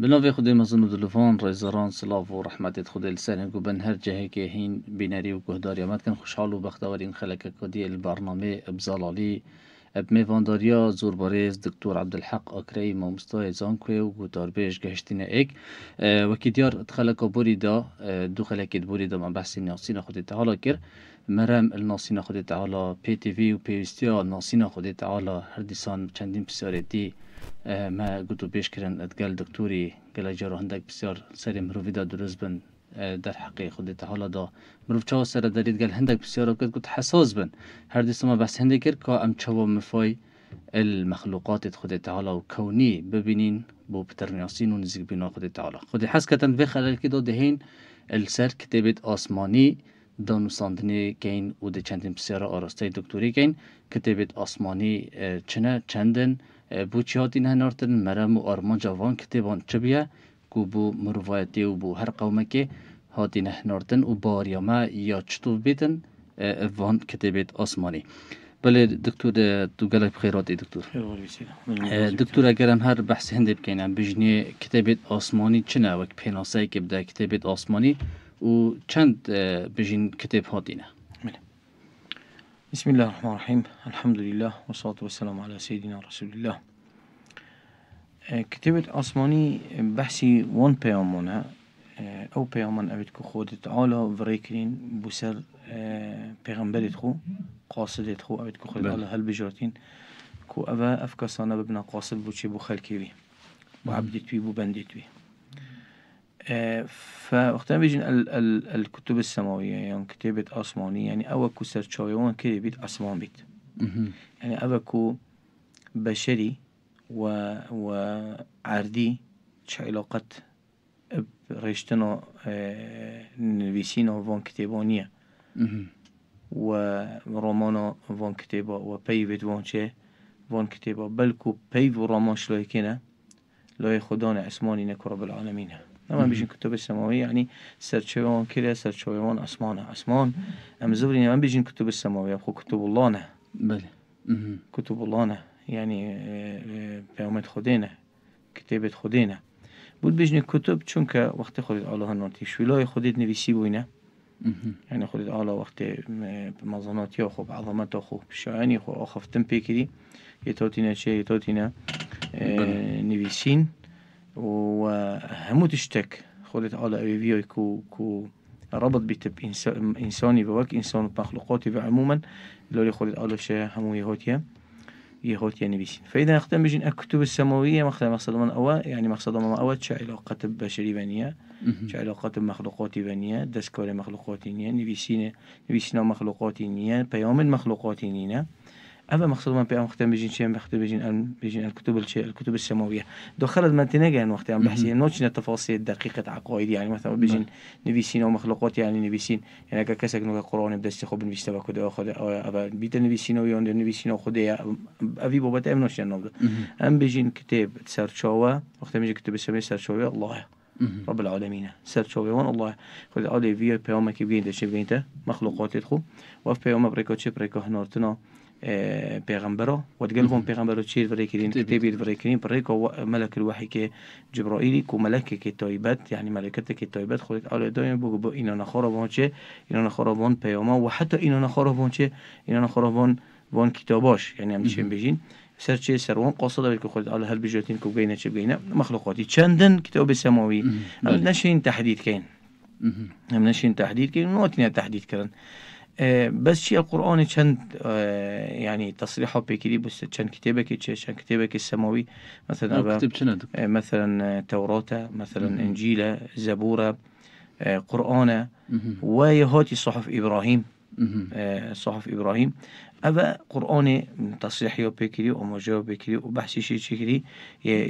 بناوی خودی مزن و دلوان رایزران سلاف و رحمت خودی لسان گوبن هر جهه که هین بیناری و گهداری آمد کن خوشحال و بختوار این خلق کدی البرنامه ابزالالی اب میوانداریا زورباریز دکتور عبدالحق آکری مامستای زانکوی و گوتار بیش گشتین ایک وکی دیار خلق بوری دا دو خلقید بوری دا من بحثی ناسین خودی تعالی کر مرم الناسین خودی تعالی پی تی وی و پیوستیا ناسین خودی تعالی هر دیسان چندین بسیاری دی ما گوتو بیش کرن ادگل دکتوری گل جارو هندک بسیار سری مروفی دا درست بن در حقی خود تعالی دا مروف چاو سر دارید گل هندک بسیار وقت گوت حساس بن هر دیسه ما بس هندک کر که ام چاو مفای المخلوقات خود تعالی و کونی ببینین بو پترنیاسین و نزیک بینا خود تعالی خود حس کتن به خلال که دا دهین السر کتابت آسمانی دانوساندنی کین و ده چندین بسیار آراسته دکتوری کین کتابت آسمانی چنه چندن بو چیاتی نه نارتن مرم و آرمان جوان کتابان چبیه کو بو مروایتی و بو هر قومه که هاتی نه نارتن و باریامه یا چطور بیتن وان کتابت آسمانی. بله دکتور تو گلک بخیراتی دکتور. دکتور اگرم هر بحث هنده بکنم بجنی کتابت آسمانی چنه وک پیناسایی که بده کتابت آسمانی و چند بجین کتاب هاتینه. بسم الله الرحمن الرحيم الحمد لله والصلاة والسلام على سيدنا رسول الله. كتابة آسماني بحثي وان بيامونه او بيامان اوید که خود تعالی وريكرين بسر پیغمبرت خو قاصدت خو اوید که خود تعالی هل بجارتين كو اوه افکاسانه ببنا قاصد بو چه بو خلقی بي بو عبدت بي بو بندت بي. فوقتها بيجن الكتب السماوية يعني كتابة آسماني يعني أوكو سرچاوان كده بيت آسمان بيت يعني أوكو بشري وعردي چه علاقة برشتنا نویسینا وان كتابانية ورومانا وان كتابا وبيوت وان چه وان كتابا بلكو بيو راماش لايكنا لاي خدان عثماني نكو رب العالمين. اما بيجن كتب السماوية يعني سرچوان كده سرچوان اسمان ام زورين ام بيجن كتب السماوية خو كتب الله نه بله كتب الله نه يعني پیامت خودینه کتابت خودینه بود بيجن كتب چونك وقت خودت الله نوتي شولاي خودت نویسی بوینه يعني خودت الله وقت بمظانات يا خو بعظمت خو بشعاني خو اخفتن بكري يتوتينا شيء يتوتينا نویسین و همو تشتك خودت على أبيبيا كو ربط بتب إنساني بوك إنسان مخلوقاتي عموما اللي خودت على شيء همو يهوتيا نبيسين. فإذا نختم بجن الكتب السماوية مقصد من أول يعني مقصد من أول شيء علاقة بشري بنية شيء علاقة بمخلوقات بنية دسكور مخلوقات نية نبيسين مخلوقات نية بيوم المخلوقات نية. أما مقصود من بيان وقتها بيجين شيء بيختار بيجين الكتب السماوية دخلت ما تنجح وقتها بحثي نوتشنا التفاصيل دقيقة عقائد يعني مثلا بيجين نبيسين أو مخلوقات يعني نبيسين يعني كسك نوع القرآن بدست خب نبيست بكده أخذ أو بيت نبيسين أو يوند نبيسين أو خديه أبي بابا تأمن نوتشنا نوده أم بيجين كتاب سرشوا وقتها بيجي كتب السماوية سرشوا الله رب العالمين سرشوا وان الله خد على فيا بيوم كبير ده شيء بينته مخلوقات تدخل وفي بيوم بريكو شيء بريكو هنورتنا پیغمبرا و دقلهم پیغمبرا چیز برای کردین کتابی برای کردین برای که ملک الوحی که جبرائیلی که ملک که تایبت یعنی ملکت که تایبت خودت آل دایم بگو با اینا نخاربان چه اینا نخاربان پیاما و حتی اینا نخاربان چه اینا نخاربان وان کتاباش یعنی هم چه بگین سر چه سروان قاصده که خودت آل هل بجاتین که بگینه چه بگینه مخلوقاتی چندن کتاب سماوی هم نشین تحدید کن هم نشین تحدید کن نوتینا تحدید کردن بس شيء القرآن كان يعني تصريحه بكري بس كان كتابك السماوي مثلا مثلا توراة مثلا إنجيل زبورة قرآن ويهاتي صحف إبراهيم صحف إبراهيم أبا قرآن تصريحه بكري ومجاوب بكري وبحثي شيء كري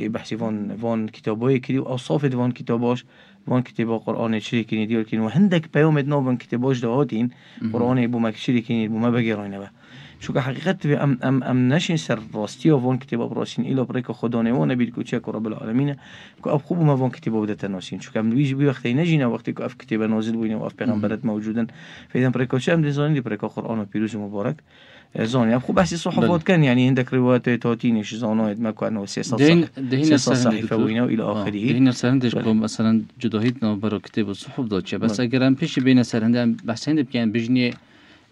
بحثي فون كتابه كري وأوصاف فون كتاباش وان كتابه قرآن شريكين ديال كين وهندك بيوم دنا وان كتاباش دواتين قرآن يبو ما شريكين يبو ما بجيرين با شو كحقيقة أم نشين سر راستي وان كتابه براسين إلى بريك خدانه وانا بيدكو تشاك رب العالمين كو أب خوب ما وان كتابه بدأ تناسين شو كم بيجي بوقت نجينا وقت كو أف كتابه نازل وين وأف بيغمبرت موجودا فإذا بريكو شام ديزاين دي بريكو قرآن وبيروز مبارك زاني خب بحث صحفات كان يعني عندك روايات تاتينش زانايد ما كانوا سياسة صحيفة وينا وإلى آخره. دهين سرندش كم مثلا جداهيتنا برا كتاب الصحف داتش بس اگر هم پیش بین سرندم بحث هند بکن بجنی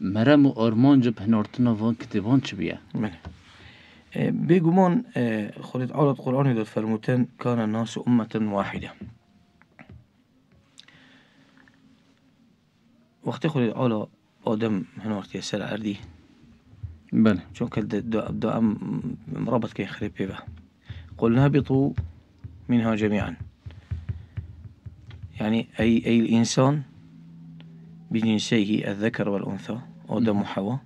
مرم و آرمان جب هنارتنا وان کتابان چه بیا؟ بيقومون خلت على القرآن إذا فرموتن كان الناس أمة واحدة. وقت خلت على آدم هنورت يسر عردي. بله. شون كل دا مرابط كي خريب بيبه. قلنا اهبطوا منها جميعا. يعني أي الإنسان بجنسيه الذكر والأنثى آدم وحواء.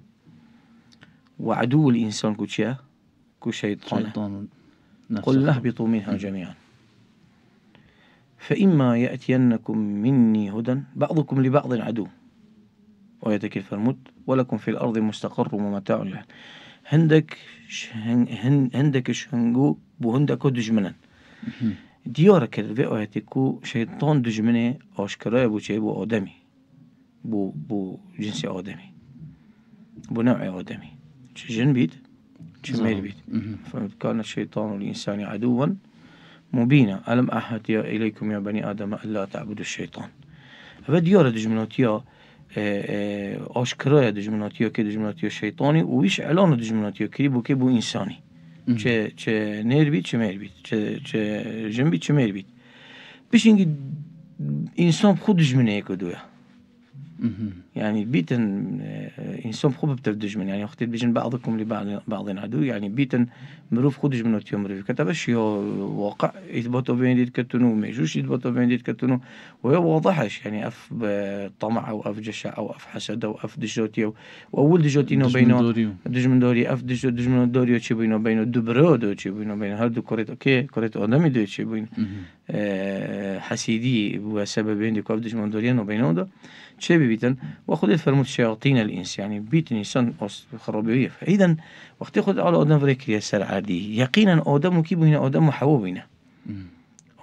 وعدو الإنسان كشيطان قل اهبطوا منها جميعا فإما يأتينكم مني هدى بعضكم لبعض عدو وآيتك الفرمود ولكم في الأرض مستقر ومتاع لحين هندك شهنجو بهندك دجمنا ديارك الفئاتكو شيطان دجمنه آشكرايا بو شيء بو آدمي بو جنس آدمي بو نوع آدمي جن بيت شمال بيت فكان الشيطان الإنسان عدوا مبينا ألم أعهد إليكم يا بني آدم ألا تعبدوا الشيطان فديار دجمناتيا آشكرايا دجمناتيا كدجمناتيا شيطاني ويش إعلان دجمناتيا كريبو كيبو إنساني چه نير بيت شمال بيت چه جن بيت شمال بيت بيش إنجي إنسان خود دجمنه يكدويا يعني بيتن إنسان خوب بتردجمن يعني وقت بيجن بعضكم لبعض عدو يعني بيتن مروف خودج من وتيوم مروف كتبش يا واقع يثبتوا بين ديت كتنو ميجوش يثبتوا بين ديت كتنو وهي واضحش يعني أف طمع أو أف جشع أو أف حسد أو أف دجوتي وأول دجوتي نو بينه دجمن دوري أف دجمن دوري وشي بينه بينه دبرود وشي بينه بينه هادو كرت أوكي كرت آدمی دو شي بينه حسيدي هو سببين دي كاف دجمن دوري نو بينه ده شيء بيتن وأخذ فرموت شياطين الإنس يعني بيت إنسان خرابية فإذا وقت يأخذ على آدم فريكري السر عادي يقينا آدم كيبو هنا آدم وحواء بينا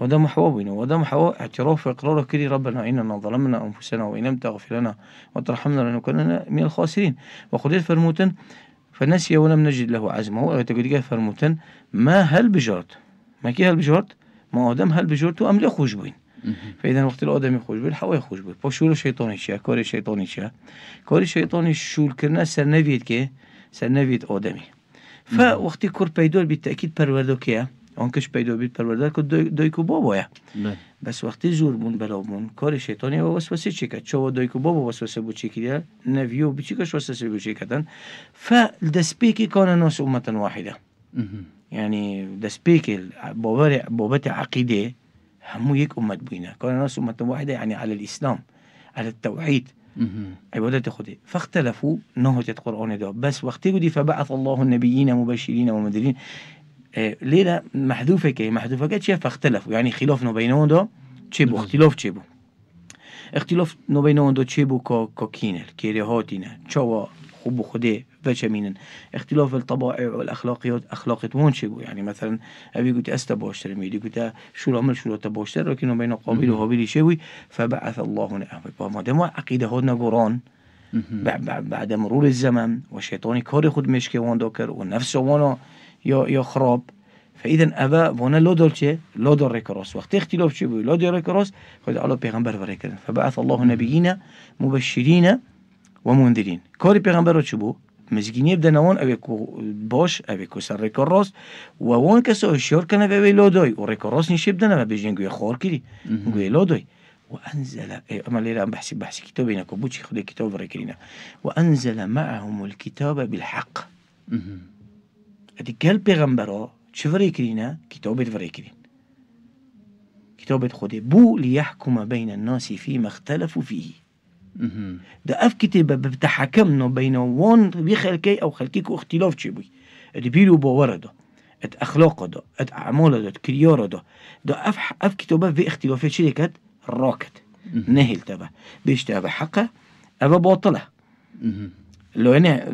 آدم وحواء بينا وآدم وحواء اعتراف وإقرار كري ربنا إننا ظلمنا أنفسنا وإن لم تغفر لنا وترحمنا لنكوننا من الخاسرين وأخذ فرموتن فنسي ولم نجد له عزمه وتقول فرموتن ما هل بجرت ما كي هل بجرت ما آدم هل بجرته أم لا خوش بين فإذا وقت الآدم يخوش بيل حوا يخوش بيل باشول الشيطاني شيء كار الشيطاني شيء كار الشيطاني شول كرنا سرنويت كه سرنويت آدمي فوقت كور بيدور بالتأكيد پرورده كيه آنکش پیدا بید پروردگار که دایکو بابایا بس وقتی زور بون بلابون کار الشيطاني وسوسه چی کرد چوا دایکو بابا وسوسه بود چی کرد نویو بچی کش وسوسه بود چی کردن فدسبیکی کان الناس أمة واحدة يعني دسبيك بابت عقيدة همو يك أمة بينا كان الناس أمة واحدة يعني على الإسلام على التوحيد عبادة خده فاختلفوا نهج القرآن ده بس وقت يقولي فبعث الله النبيين مبشرين ومنذرين ليلة محذوفة كي محذوفة كي فاختلفوا يعني خلاف بينهم ده تشيبو اختلاف تشيبو اختلاف بينهم ده تشيبو كاكينر كيرهاتنا تشوا خوب خده وچمینن اختلاف الطبائع والاخلاقيات اخلاقيات وون شبو يعني مثلا ابي قلت استباشر ميدي قلت شو الامر شو تباشر لكن بين قابيل وهابيل شوي فبعث الله نبي ما دام عقيده هودنا قران بعد مرور الزمن والشيطان كار خود مشكي وان داكر والنفس وانا يا خراب فاذا ابا وانا لو دولچه لو دور ركراس وقت اختلاف شبو لو دور ركراس خد على پیغمبر ورکردن فبعث الله نبيين مبشرين ومنذرين كار پیغمبر شبو مزگینی بدن وان اوی باش اوی سر رکراس و وان کسا اشیار کنه اوی لادای و رکراس نیشه بدن و بیجن گوی خوار کری گوی لادای و انزل اما لیره هم بحثی کتاب اینکو بوچی خود کتاب ورکرینه و انزل معهم الكتاب بالحق ادی کل پیغمبرا چه ورکرینه؟ کتابت ورکرین کتابت خوده بو لیحکم بین الناس فيما اختلفوا فيه ده اف كتابه بتحكمنا بين وان بخلكي او خلكيكو اختلاف تشبوي ادبيلو باور ده ات اخلاق ده ات اعمال ده ات كريار ده اف كتابه في اختلافات شركات راكت نهل تبع بيش تبع حقه ابا باطله لو انا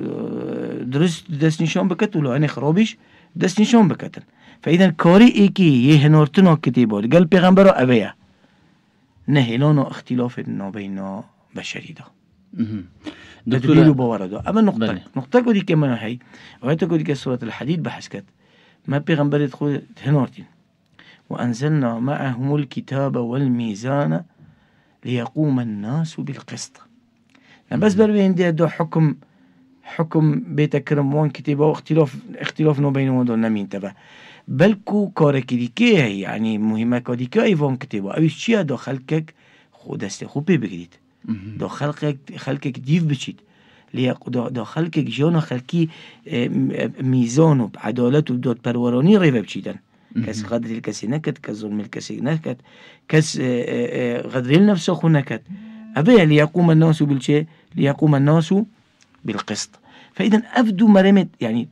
درست دست نشان بكت ولو انا خرابيش دست نشان بكتن فاذا كاري ايكي يهنورتنا كتابات قال پیغمبر ابيا نهلانو اختلاف بين بشري ده تدبير باور اما بله. نقطه كودي كمان هي وهي كودي كسوره الحديد بحث كت ما بيغمبر يدخل هنورتين وانزلنا معهم الكتاب والميزان ليقوم الناس بالقسط. بس بروين دو حكم بيت كرمون كتابه واختلاف نو بينهم دون نمين تبع بلكو كاركي كي يعني مهمه كدي كي ايفون كتابه او شيء دو خلقك خود است خوب بگیرید دو خلقك ديف بشید دو خلقك جانا خلقي ميزان و عدالت و داد پرورانی ریوه بچیدن کس قدر الكسي نكت کس ظلم الكسي نكت کس قدر النفس خو نكت أبي ليقوم الناس بالشيء ليقوم الناس بالقسط. فإذا أفدو مرمت يعني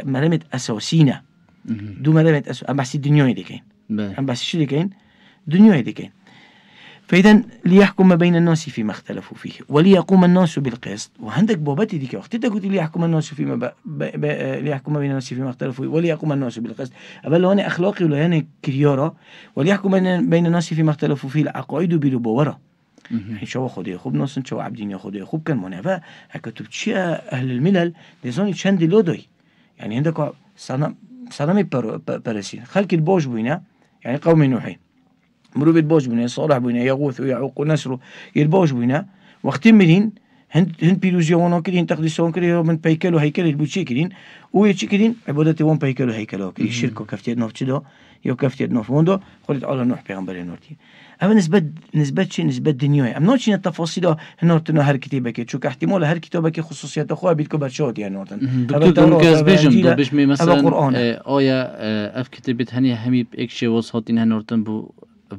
مرمت أساسينا دو مرمت أم بحث الدنيا اللي كاين أم بحث شو اللي كاين دنيا اللي كاين. فإذا ليحكم بين الناس فيما اختلفوا فيه وليقوم الناس بالقسط. وعندك بابتي ديك وقت تقول ليحكم الناس فيما ليحكم بين الناس فيما اختلفوا فيه وليقوم الناس بالقسط. أبل لو أنا أخلاقي ولا أنا كريارة وليحكم بين الناس فيما اختلفوا فيه العقائد بلبورة يعني شو خديه خوب ناصن شو عبدين خديه خوب كان منافع هكتب شيء أهل الملل لزاني شند لودي يعني عندك صنم برسين خلق البوج بينا يعني قوم نوحين مرو بالبوج بينا صالح بينا يغوث ويعوق ونسر البوج بينا وقت ملين هند بيلوزيون كده هند تقديسون كده من بيكلو هيكل البوشي كدين ويشكدين عبادتي وان بيكلو هيكلو كده الشركة كفتيت نوف يو كفتيت نوف وندو خلت على نوح بيغمبر نورتي. أما نسبة شيء نسبة دنيوية أم نوتشين التفاصيل نورتنا هر كتابك شو كاحتمال هر كتابك خصوصيات أخوها بيتكبر شاد يعني نورتن دكتور كاز بيجم دبش مي مثلا آية أف كتابت هني همي بإكشي وصهاتين هنورتن بو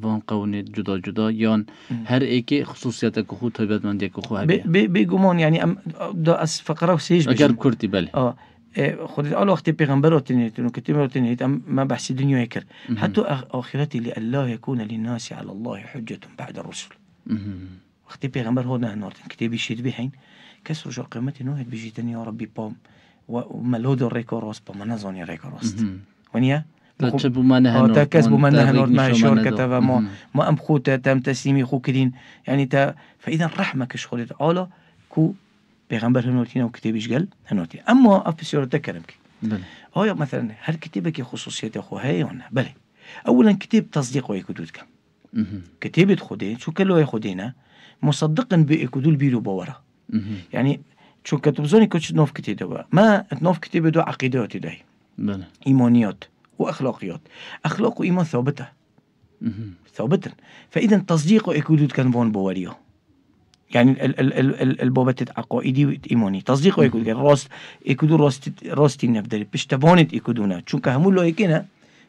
وان قوني جدا يان هر ایکی خصوصیت که خود تایبت مندی که خود هبیه بگمان يعني ام دا از فقره و سیج بشن اگر کرتی بله خودت آل وقتی پیغمبرات نیتون و کتیبات نیت ما بحث دنیا کر حتی آخرتی لألا يكون للناس على الله حجة بعد الرسل وقتی پیغمبر هو نه نارتن کتابی شید بهین کس رجا قیمتی نوهد بجیتن یا ربی بام وملود الريكو راست بام نزاني الريكو راست ونیا تكسبوا منها نور تكسبوا منها نور ما شركة ما أم خوتا تم تسليمي خو كدين يعني فإذا الرحمة كشغل تعالى كو بيغمبر هنوتينا وكتابيش قال هنوتي أما أفسير تكلمك هاي مثلا هل كتابك خصوصيات أخو هاي ولا بله أولا كتاب تصديق ويكدودك كتابة خدين شو كله يخدينا مصدقا بيكدول بيلو بورا يعني شو كتبزوني كتش نوف كتابة ما نوف كتابة دو عقيدات ده إيمانيات وأخلاقيات أخلاق وإيمان ثابتة ثابتا فإذا تصديق وإكودود كان بون بواريو يعني البابة عقائدي إيماني تصديق وإكودود كان راست إكودو راستي نفدري بشتبانت إكودونا چونك همو الله يكينا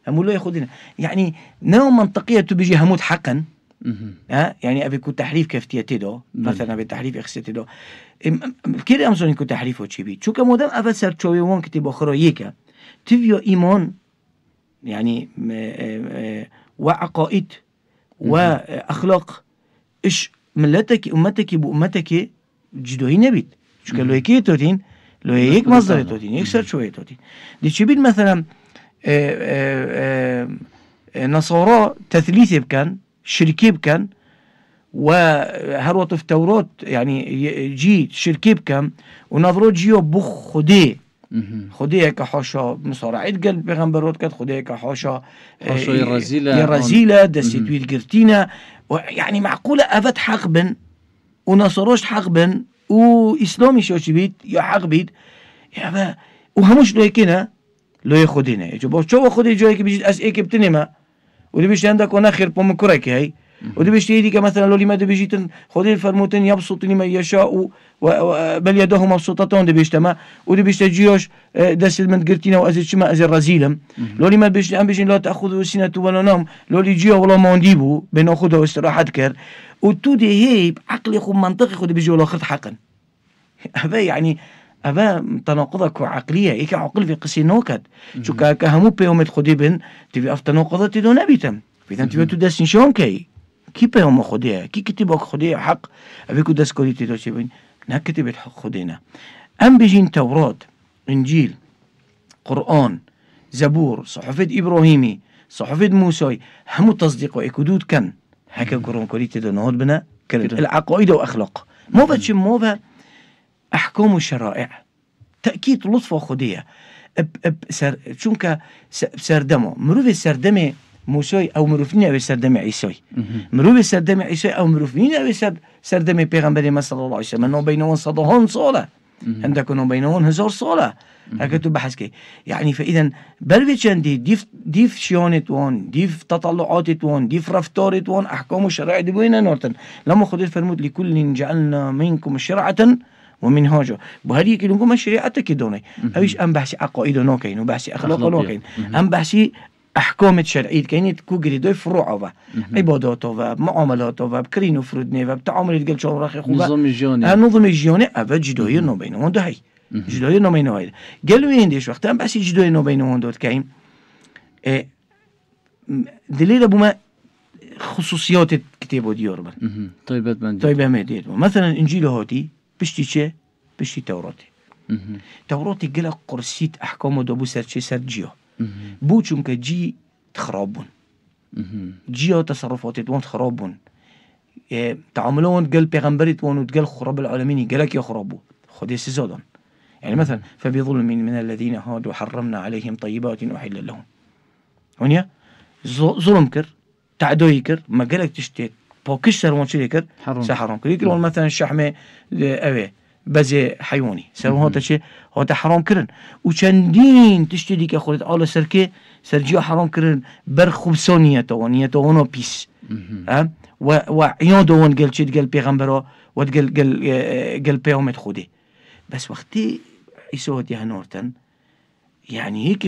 همو الله يخدنا يعني نوع منطقية تبيجي همود حقا يعني أبي كو تحريف كفتيتي دو مثلا أبي تحريف إخسيتي دو كير أمزوني كو تحريف وشيبي چونك مودم أبا سر چوي وان كتب أخرى يكا تبيو إيمان يعني وعقائد وأخلاق إيش ملتك أمتك بأمتك جدوهي نبيت شو كان لو هيك توتين لو هيك مصدر توتين يكسر شوية توتين دي شبيد مثلا نصارى تثليث بكان شركي بكان وهروت في توراة يعني جي شركي بكان ونظروا جيو بخ خدي خديه كحاشا مصارعة قلب بيغمبرات كد خديه كحاشا الرزيلة دستوي القرتينة يعني معقولة أفت حق بن ونصروش حق بن وإسلامي شو بيت يا حق بيت يا وهمش لو يكنا لو يخدينا يجوا شو خدي جايك بيجي أس إيك بتنما ودي بيش عندك وناخر بوم كرك هاي ودي بيش تيجي كمثلا لو لما تبيجي خدي الفرموتين يبسط لما يشاء بل يده مبسوطتان دي بيشتما ودي بيشتجيوش دس المن قرتينا وازل شما ازل رزيلم لولي ما بيش ام بيجين لا تاخذوا سنة ولا نوم لولي جيو ولا ما نديبو بناخذها واستراحة كر وتو دي هي عقلي خو منطقي خو بيجي ولا خرط حقا هذا يعني هذا تناقضك عقلية إيك عقل في قصي نوكد شو كهمو بيوم خدي بن تبي أفتناقضت دون نبيتم إذا تبي تدس نشون كي بيوم خديها كي كتبك خديها حق أبيكو دس كودي تدوشي بين نكتبت حق خدينا أم بيجين توراة إنجيل قرآن زبور صحفة إبراهيمي صحفة موسى همو تصديق وإكدود كان هكا قرآن كودي تدو نهض بنا العقائد وأخلاق مو بتش مو أحكام وشرائع تأكيد لطف خدية چونك سردمه مروف سردمه موسوي أو مروفني أو سردمه عيسوي مروف سردمه عيسوي أو مروفني أو سردمه پیغمبر صلى الله عليه وسلم نو بينهم صدهون صالة عندك نو بينهم 1000 صالة هكذا بحث كي يعني فإذا برويتش عندي ديف شيونت وان ديف تطلعات وان ديف رفتارت وان أحكام وشرائع دي بوينة نورتن لما خدت فرمود لكل جعلنا منكم شرعة ومنهاجا بهذه كي نقول شريعتك دوني أيش أم بحثي عقائد نوكين وبحثي أخلاق نوكين أم بحثي أحكام الشرعية كينت كوجري دوي فروع و عبادات و معاملات و بكرين وفرودني و بتعامل يتقال شو راخي خوبا نظام الجيوني أبد جدوي نو بينهم ده هي جدوي نو بينهم هاي قالوا ينديش وقت أم بحثي جدوي نو بينهم دوت كاين دليل أبو ما خصوصيات الكتاب ديار من طيب ما ديت مثلا إنجيل هاتي بشتي چه بشتي توراتي توراتي قال قرسيت أحكام دابو سرچه سرجيو بو چونك جي تخرابون جيو تصرفات توان خرابون تعاملون قال پیغمبري توان وتقال خراب العالمين قالك يا خرابو خدي سزادون يعني مثلا فبظلم من الذين هادوا حرمنا عليهم طيبات أحل لهم هونيا ظلم كر تعدوي كر ما قالك تشتيت باكش سروان شو يكر سحرام كر يكرون مثلا الشحمة أوي بزي حيواني سروان هذا شيء هذا حرام كرن وشندين تشتري كأخذت على سركة سرجيو حرام كرن برخبصانية توانية توانو بيس وعيان دوان قال شيء قال بيغمبرا وتقال بيومت خودي بس وقتي يسوت يهنورتن يعني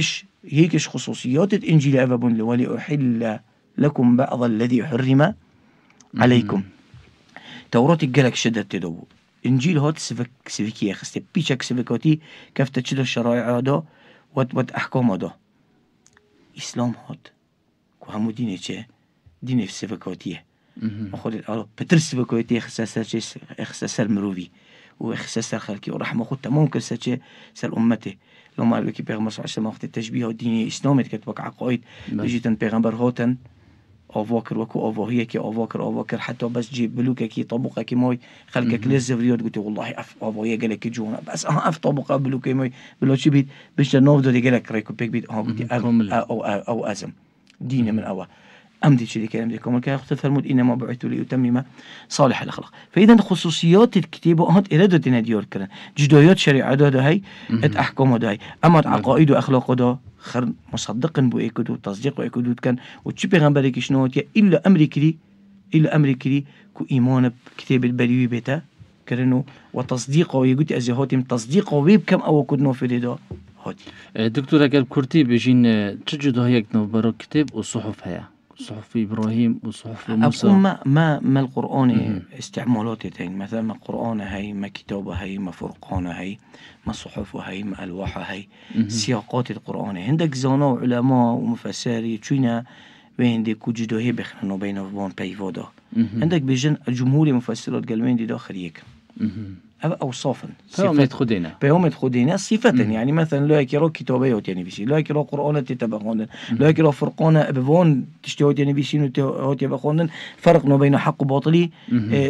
هيكش خصوصيات الإنجيل أبابون ولي أحل لكم بعض الذي حرم عليكم توراتي قالك شدت تدو إنجيل هات سفكية خستي بيشك سفكاتي كيف تشد الشرائع هذا وات أحكام هذا إسلام هات كهمو دينه چه دينه سفكاتيه أخذت على بتر سفكاتيه خساسر مروي وخساسر خلقي ورحمة خد تمام كسر سر أمته لما قالوا كي بيغمبر صلى الله عليه وسلم وقت التشبيه الديني إسلامي كتبك عقائد بيجيتن بيغمبر هاتن أواكر وكو أواهية كي أواكر حتى بس جيب بلوكة كي طبقة كي موي خلقك لزف رياض قلت والله أواهية قالك كي جونا بس طبقة بلوكة موي بلو شي بيت بيش النوف دو دي قالك رايكو بيك بيت قلت أو أزم دين من أوا أمدي شي كلام دي كمل كي أخذ فرمود إنما بعثت لأتمم صالح الأخلاق فإذا خصوصيات الكتاب هات إرادة تناديور كرن جدويات شريعة ده هاي أحكام ده هاي أما عقائد وأخلاق ده خر مصدقا بو ايكودو تصديق ايكودو كان وتشي پیغمبر كي شنو الا امريكي كو ايمان بكتاب البريوي بيتا كرنو وتصديقه يقول ازهاتم تصديقه ويب كم او كدنو في ده هاتي دكتور قال كرتي بيجين تجد هيك نو برو كتاب وصحف هيا صحف إبراهيم وصحف موسى ما القرآن استعمالاتين مثلا ما قرآن هاي ما كتابه هاي ما فرقان هاي ما صحف هاي ما ألواح هاي سياقات القرآن عندك زانا وعلماء ومفسري تشينا وين دي كوجدو هي بخنو بين وبون بيفودا عندك بيجن الجمهور مفسرات قال وين دي داخل يك أوصافا بيومت خدينا صفة يعني مثلا لا يكرا كتابيات يعني بيسي لا يكرا قرآن تتبخوندن لا يكرا فرقان بفون تشتهوت يعني بيسين وتهوت يبخوندن فرق بين حق وباطلي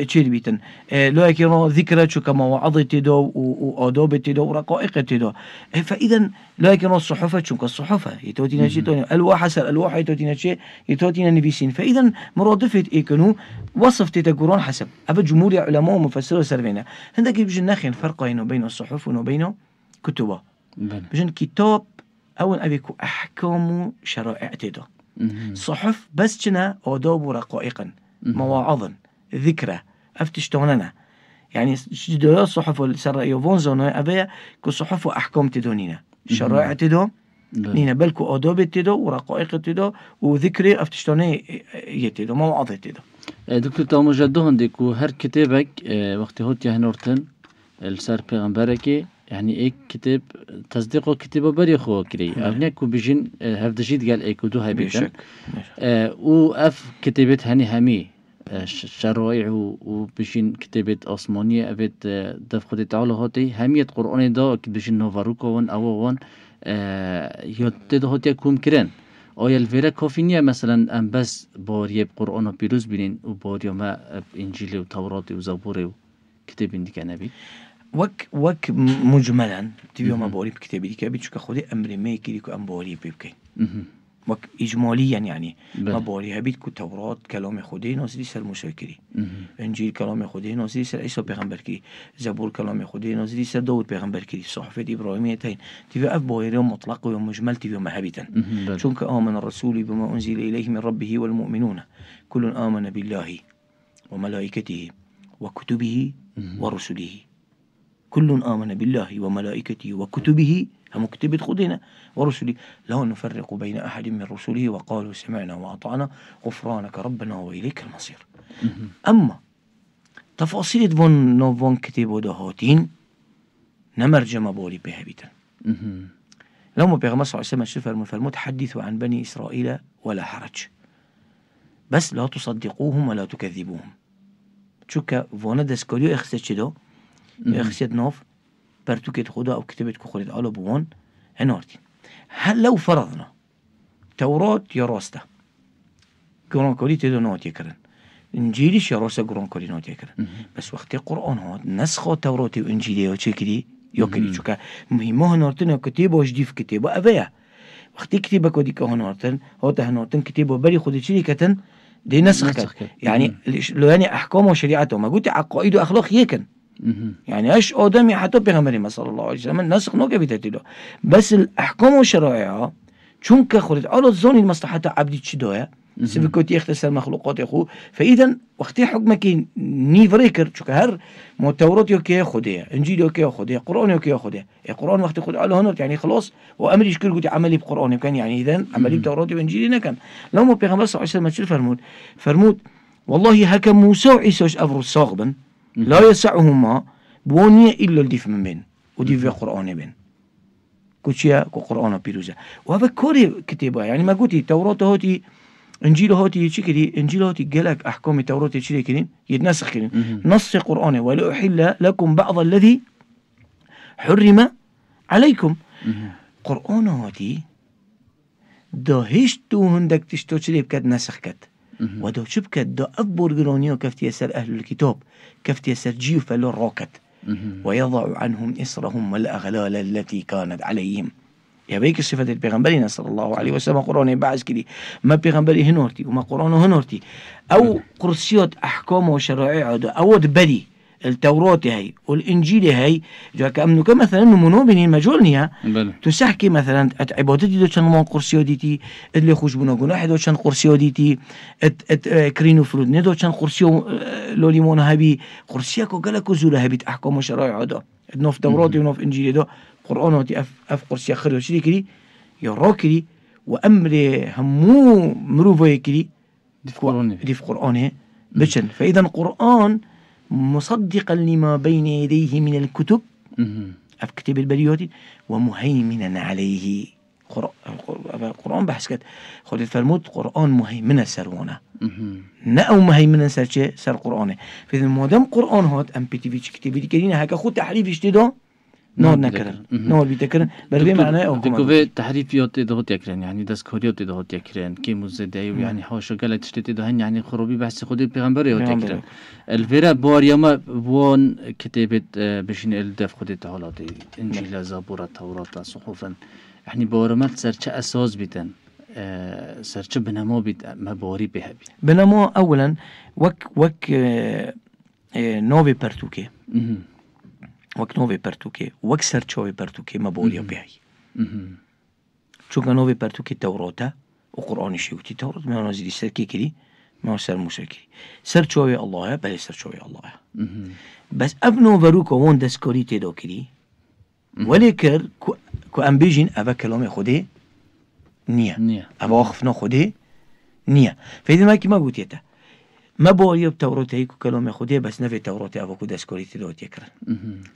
تشيل بيتن لا يكرا ذكرى شو كما وعظ تدو وآداب تدو ورقائق تدو فإذا لا يكرا الصحفة شو كالصحفة يتوتينا شيء تاني الواح سر الواح يتوتينا شيء يتوتينا نبيسين فإذا مرادفة إيكنو وصف تتقرون حسب أبا جمهور علماء ومفسروا سربينا عندك بيجن ناخين فرق بين الصحف وبين كتبه بيجن كتاب أول أبيكو أحكام شرائع تدا صحف بس جنا آداب ورقائقا مواعظا ذكرى أفتشتوننا يعني جدويات صحف والسرائي وفونزونا أبيا كو صحف وأحكام تدونينا شرائع تدا نينا بلكو آداب تدا ورقائق تدا وذكرى أفتشتوني يتدا مواعظ تدا دكتور تامو جدوهن ديكو هر كتابك وقت هوت يهنورتن السر پیغمبركي يعني ايك كتاب تصديقه كتابه بري خو كري ابنيكو بيجين هفدجيت قال ايكو دو هاي بيتن و اف كتابت هني همي شرائع وبيجين كتابت اسمانيه ابيت دف خدي تعالى هاتي هميت قران دا بيجين نوفاروكون اوون يوتد هوتي كوم كرن آیا الویره کافی نیه مثلا ام بس باریه قرآن و پیروز بینین و باریا ما انجیل و تورات و زبور و کتاب این دیگه نبید؟ وك مجملا تبيو ما بوري بكتابي دي كابي شو خودي أمر ما يكيري كو أم بوري بيبكي وك إجماليا يعني ما بوري هبيت كو توراة كلام خودي نازلي سر موسى كري إنجيل كلام خودي نازلي سر عيسى پیغمبر كري زبور كلام خودي نازلي سر داود پیغمبر كري صحفة إبراهيمية تين تبيو أف بوري مطلق ومجمل تبيو ما هبيتا شونك آمن الرسول بما أنزل إليه من ربه والمؤمنون كل آمن بالله وملائكته وكتبه ورسله كل آمن بالله وملائكته وكتبه هم كتبت خدنا ورسله لا نفرق بين أحد من رسله وقالوا سمعنا وأطعنا غفرانك ربنا وإليك المصير. أما تفاصيل فون كتبوا دهاتين نمرج مبالي بها بيتا لما بيغمس صلى الله عليه وسلم فرموا حدثوا عن بني إسرائيل ولا حرج بس لا تصدقوهم ولا تكذبوهم چونکه وانا دستکاریو اخصیت چه اخصیت ناف برتوكت خدا أو كتبت كخولت على بوان هنارتين. هل لو فرضنا توراة يا راسته قرآن كولي تدو نوت يكرن إنجيلش يا راسته قرآن كولي نوت يكرن بس وقت القرآن هاد نسخة توراة وإنجيلية وشكلي يوكلي شوكا مهمة هنارتين كتابة جديد كتابة أبيع وقت كتابة كودي كهنارتين هاد هنارتين كتابة بري خودي شركة دي نسخ يعني لو يعني أحكام وشريعته ما قلت عقائد وأخلاق يكن يعني ايش آدمي حتى پیغمبر صلى الله عليه وسلم نسخ نوكا بتاتيلو بس الأحكام والشرائع چونك خلت على الظن المصلحة عبدي تشدوها سبكوتي يختصر مخلوقات يخو فإذا وقتي حكمك نيفريكر چونك هر متورات يوكي خديها انجيل يوكي خديها قرآن يوكي خديها القرآن وقت خد على هنر يعني خلاص وأمر يشكر قلت عملي بقرآن كان يعني إذا عملي بتوراتي وإنجيلي نكن لو ما پیغمبر صلى الله عليه وسلم شو فرمود والله هكا موسى وعيسى أفر الصاغبا لا يسعهما بونية إلا الديف من بين وديف قرآن بين كوشيا قرآن بيروزا وهذا كوري كتابة يعني ما قلتي توراة هاتي إنجيل هاتي شكلي إنجيل هاتي قالك أحكام التوراة شكلي كنين يتنسخ كنين نص قرآن ولا أحل لكم بعض الذي حرم عليكم قرآن هاتي داهشتو هندك تشتو شلي بكاد نسخ كد ودو شبكت دا أكبر قرانيو كفتي يسر أهل الكتاب كفتي يسر جيو فلو راكت ويضع عنهم إصرهم والأغلال التي كانت عليهم يا بيك صفة البيغمبرين صلى الله عليه وسلم قرآن بعض كلي ما بيغمبري هنورتي وما قرآنه هنورتي أو قرصيات أحكام وشرائع أو دبري التوراة هاي والإنجيل هاي جاك أمنك مثلا نمونو بين المجولنيا تسحكي مثلا عبادتي دو شان مان قرصيو ديتي اللي خوش بنا جناح دو شان قرصيو ديتي كرينو فرود ندو شان قرصيو لوليمون هبي قرصياكو قالكو زولا هبيت أحكام وشرائع دا نوف توراتي ونوف إنجيل دا قرآناتي أف قرصيا خير وشري كري يرا كري وأمر همو مروفا كري دي في قرآنه بشن فإذا القرآن مصدقا لما بين يديه من الكتب كتب البريات ومهيمنا عليه القرآن بحث كت خذت فرموت قرآن مهيمنا سرونا نأو مهيمنا سر قرآنه فإذا مادام قرآن هات أم بي تي في كتبي كرينا هكا خود تحريف اشتدا نور نكرن نور بيتكرن بربي معناه أو تكوفي تحريفيات دهوت يكرن يعني دسكوريات دهوت يكرن كي مزداي يعني حاشا قالت تشتت دهن يعني خروبي بحث خودي پیغمبر يوت يكرن الفيرا باريما بون كتابة بشين الدف خودي تعالاتي إنجيل زبور التوراة صحفا يعني بارمات سرچ أساس بيتن سرچ بنما بيت مباري بها بيت بنما أولا وك نوبي برتوكي وك نوبي برتوكي وك سرچوي برتوكي مباري بهاي چونك نوبي برتوكي توراة وقرآن شيوتي توراة ما نازلي سركي كري ما سر موسى كري سرچوي الله بل سرچوي الله بس ابنو وروكو وون دسكوري تدو كري ولكن كو ام بيجين ابا كلام خودي نية ابا خفنا خودي نية فإذا ما قلت يتا ما بوري بتوراة هيكو كلام خودي بس نفي توراة ابا كو دسكوري تدو تكرن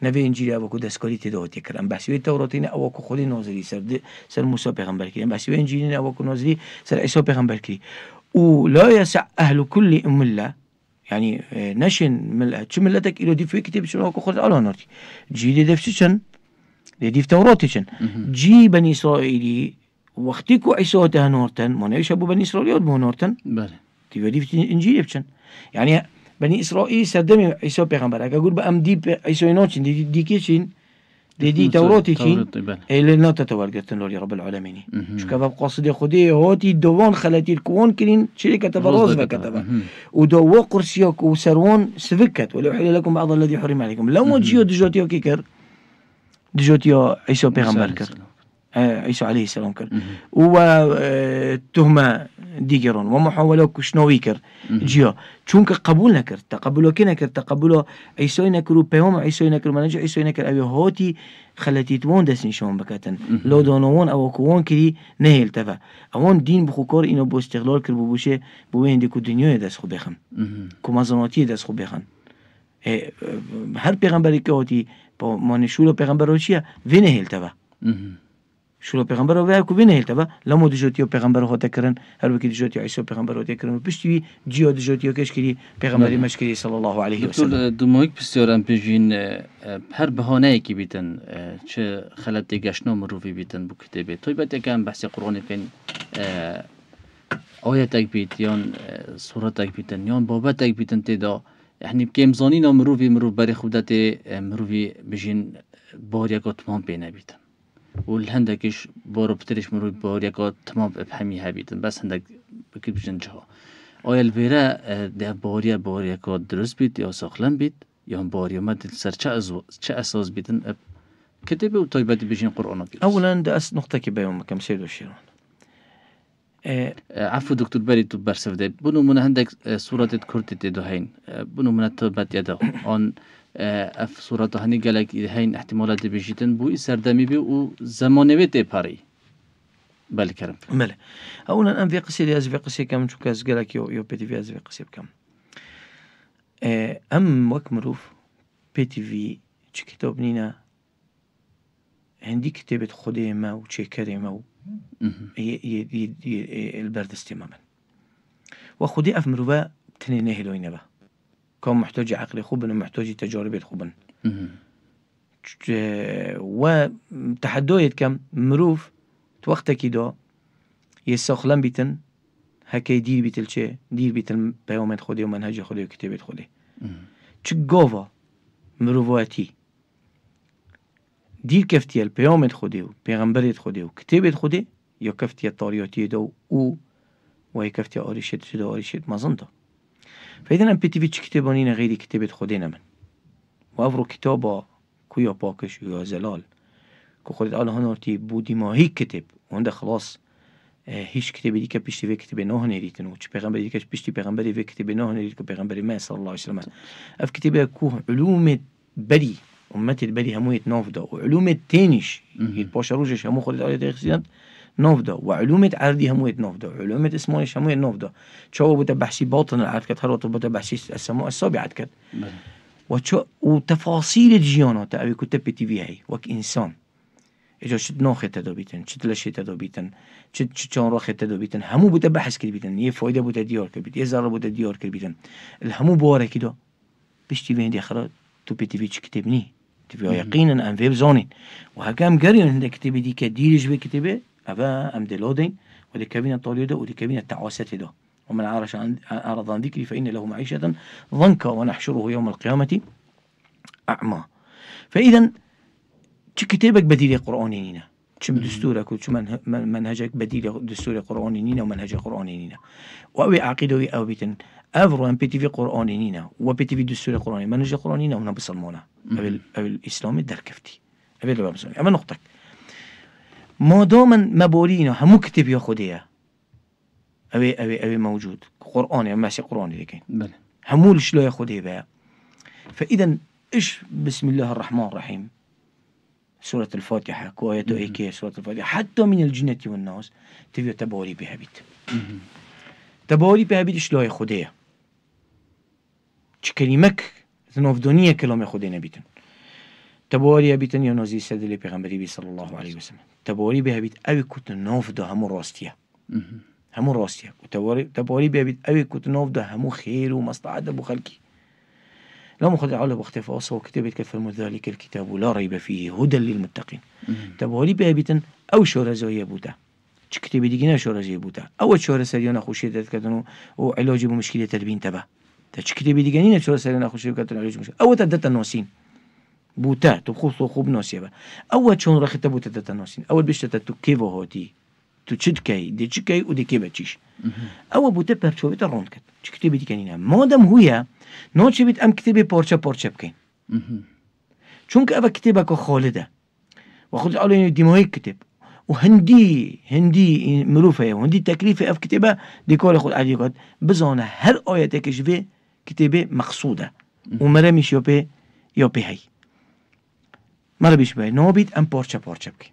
نفي انجيل ابا كو دسكوري تدو تكرن بس وي توراتين ابا كو خودي نازلي سر موسى پیغمبر كري بس وي انجيل ابا كو نازلي سر عيسى پیغمبر كري ولا يسع اهل كل مله يعني نشن ملة شو ملتك إلى دي في كتاب شنو أكو خذ على نارتي جي دي فششن دي في توراتشن جي بني إسرائيلي وقتكو عيسى تهنورتن ما نيش أبو بني إسرائيل بهنورتن بله دي في إنجيل بشن يعني بني إسرائيل سردمي عيسى پیغمبر أقول بأم دي عيسى نوچين دي كيشين دي توراتي چين اللي نا تتورقتن لوري رب العالمين شو كذا قصدي خدي هاتي دوان خلاتي الكون كرين شركة براز بكتبه ودوا قرسياك وسروان سفكت ولو حل لكم بعض الذي حرم عليكم لو ما جيو دجوتيا كيكر دجوتيا عيسى پیغمبر كر عيسى عليه السلام كر وتهمة ديجرون ومحاولة كشنوي كر جيا چونك قبول نكر تقبله كي نكر تقبله عيسى نكر وبيوم عيسى نكر منجا عيسى نكر أبي هاتي خلتي توان دس نشون بكتن لو دانوان أو كوان كري نهيل تفا اوان دين بخوكار إنه بو استغلال كر بوشه بوين دي كو دنيا دس خو بخن كو مزاناتي دس خو بخن هر پیغمبری که هاتی با مانشول پیغمبر چیه وی نهیل تفا شو پیغمبر و کو بینه هلتا لمو دجوتیو پیغمبر هات کرن هر وکی دجوتیو عیسی پیغمبر هات کرن پشتی جیو دجوتیو کش کری پیغمبری مشکری صلی الله علیه و سلم دمویک بسیارم بجین هر بهانه کی بیتن چه خلت گشنو مروی بیتن بو کتابه توی بعد یکم بحث قرآنی کن آیتک بیت یان سورتک بیتن یان بابتک بیتن تدا يعني بكيمزانين مروي بري خودته مروي بجين باريكا تمام بينا بيتن والهندكش بارو بتريش مروي باريكا تمام بحمي هبيتن بس هندك بكيب بجين جها آیا الویره ده باريكا درست بيت یا ساخلم بيت یا باريا ما تلسر چه اساس بيتن كتبه وطيبات بجين قرآن بيت اولا ده اس نقطة كي بيوم كم سيدو الشيران عفو دكتور بري تو برسف ده بنو من عندك صورة كرتي تدو هين بنو من التوبات يده آن اف صورة هني قالك هين احتمالات بيجيتن بو سردمي بي و زمانه بيت باري بالكرم بله اولا ام في قصيدة از في قصيدة كم شو كاز قالك يو بي تي في از في قصيدة كم ام وك مروف بي تي في چه كتاب نينا هندي كتابة خده ما و چه كره ما و البردستي ماما وخدي اف مروفا تني نهلو ينبا كان محتاج عقل خوبن ومحتاج تجارب خوبن وتحدويت كم مروف توقت كيدا يساخلن بيتن هكي دير بيتل چه دير بيتل بيومت خودي ومنهج خودي وكتابت خودي چه قاوا مروفاتي دير كفتيا البيومت خودي وبيغمبرت خودي وكتابت خودي يا كفتيا الطارياتي دو وهي كفتيا آريشت جدا آريشت مازنتا فإذا أنا بيتي كتابانين غيري كتابت خودينا من وأفرو كتابا كويا باكش ويا زلال كو خودت آل هنارتي بودي ما هيك كتاب وعنده خلاص هيش كتابي ديكا بيشتي في كتابي نوه نريتن وش بيغمبري ديكا بيشتي بيغمبري في كتابي نوه نريتن بيغمبري ما صلى الله عليه وسلم أف كتابي كوه علوم بري أمتي البري هموية نافدا وعلوم تانيش الباشا روجش همو خودت آل ديخسينات نافدا وعلومة عردي هموية نافدا وعلومة اسمانيش هموية نافدا شو بده بحثي باطن العرض كت هروت بده بحثي السماء السابعة كت وتفاصيل الجيانات أبي كتب بي تي في هاي وك إنسان إجا شد ناخي تدابيتن شد لشي تدابيتن شد شان راخي تدابيتن همو بده بحث كربيتن يه فايدة بده ديار كربيت يه ذرة بده ديار كربيتن الهمو بواره كده بيش تي في عندي خرا تو بي تي في كتبني تي في يقينا أن في بزانين وهكام قريون عندك كتبي دي كديرج في كتبه أبا أم دلودين ودي كابين الطاليودة ودي كابين التعواسات ده ومن أعرض عن ذكري فإن له معيشة ضنكا ونحشره يوم القيامة أعمى فإذا كتابك بديل قرآني نينا شو دستورك وشو منهجك بديل دستور قرآني نينا ومنهج قرآني نينا وأبي عقيدة أو بيتن أفرو أم بي تي في قرآني نينا وبي تي في دستور قرآني منهج قرآني نينا ونبي صلمونا أبي الإسلام الدركفتي أبي لو بسوني أما نقطك ما دام مبارينا همو كتب يا خديه أبي موجود قرآن ماشي قرآن لكن همو لشلو يا خديه بقى فإذا إيش بسم الله الرحمن الرحيم سورة الفاتحة كويتو إيكي سورة الفاتحة حتى من الجنة والناس تبي تباري بها بيت تباري بها بيت شلو يا خديه كلمك تنافدونية كلام خدينا بيتن تباري بيتن يا نازي سيد اللي بيغمبري بي صلى الله عليه وسلم تباري بها بيت أبي كنت نافده همو راستيا همو راستيا تباري بها بيت أبي كنت نافده همو خير ومصلحة أبو خلقي لا مخدع على باختفاصه وكتبت كفر ذلك الكتاب لا ريب فيه هدى للمتقين تباري بها بيتن أو شورة زوية بوتا چه كتبي ديگينا شورة زوية بوتا أو شورة سريانا خوشيدت كدنو وعلاجي بمشكلة تربين تبا تش كتابي دي جنينة شو سرنا نخش بكتر عليه مشكلة أول تدت الناسين بوتا تبخص خوب ناسيبه أول شون رخت بوتا تدت الناسين أول بيش تدت كيف هاتي تشد كي دي تشكي ودي كيف تشيش أول بوتا برشوا بترون كت تش كتابي دي جنينة ما دام هويا نوتش بيت أم كتابي بارشة بكين چونك أبا كتابك خالده وخذ على دماغي كتاب وهندي مروفه وهندي تكليفه اف كتابه دي كل خذ عليه قد بزانه هر آياتك كشفه كتابه مقصوده ومرا مش يوبي هي مرا بيش بي نوبيت ام بارشا بكين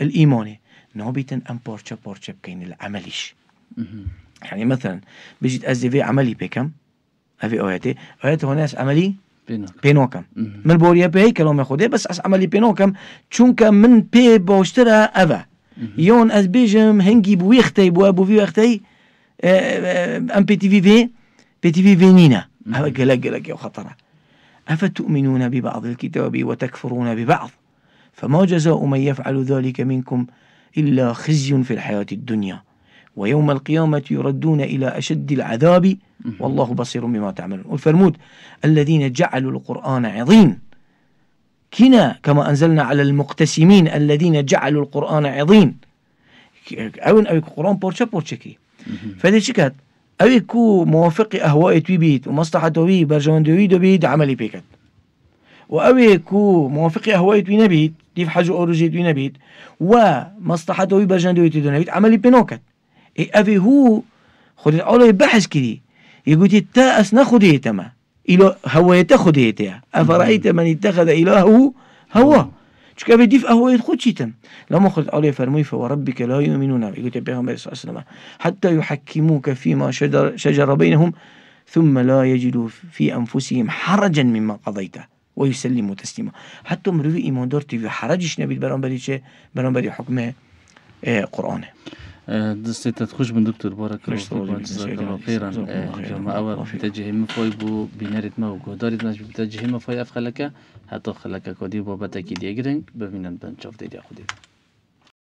الإيماني نوبيت ام بارشا بكين العمليش يعني مثلا بيجي تأذي عملي بكم هذه آيات هناس عملي بينوكم من بوريا بي كلام خودي بس اس عملي بينوكم چونك من بي باشترا أبا يون از بيجم هنجي بويختي بو في وقتي ام بي تي في فينينا هذا قلق يا خطره أفتؤمنون ببعض الكتاب وتكفرون ببعض فما جزاء من يفعل ذلك منكم إلا خزي في الحياة الدنيا ويوم القيامة يردون إلى أشد العذاب والله بصير بما تعملون. والفرمود الذين جعلوا القرآن عظيم كنا كما أنزلنا على المقتسمين الذين جعلوا القرآن عظيم أو القرآن بورشا كي فهذا شكات أو كو موافق أهواء بيت ومصلحة توي برجمان دوي بيت عملي بيكت وأو كو موافق أهواء نبيت ديف حاجة أورجيت نبيت ومصلحة توي برجمان دوي نبيت عملي بينوكت أبي هو خذ على بحث كذي يقول التاء ناخذيته ما إلى هوايته خذيته أفرأيت من اتخذ إلهه هوا شو كيف يديف هواية خدشيتم لما خذ عليه فرمي فوربك لا يؤمنون يقول النبي صلى الله عليه وسلم حتى يحكموك فيما شجر بينهم ثم لا يجدوا في أنفسهم حرجا مما قضيته ويسلموا تسليما حتى مروي إيمان دار تبي حرجش نبي برانبري حكمه قرآنه. دستي تخش من دكتور بارك الله فيك جزاك الله خيرا جماعة أول بتجه مفاي بو بنارد ما وجوداري ناس بتجه مفاي أفخلك حتى خلك كودي بابتك ديجرين بمنن بنشوف دي أخدي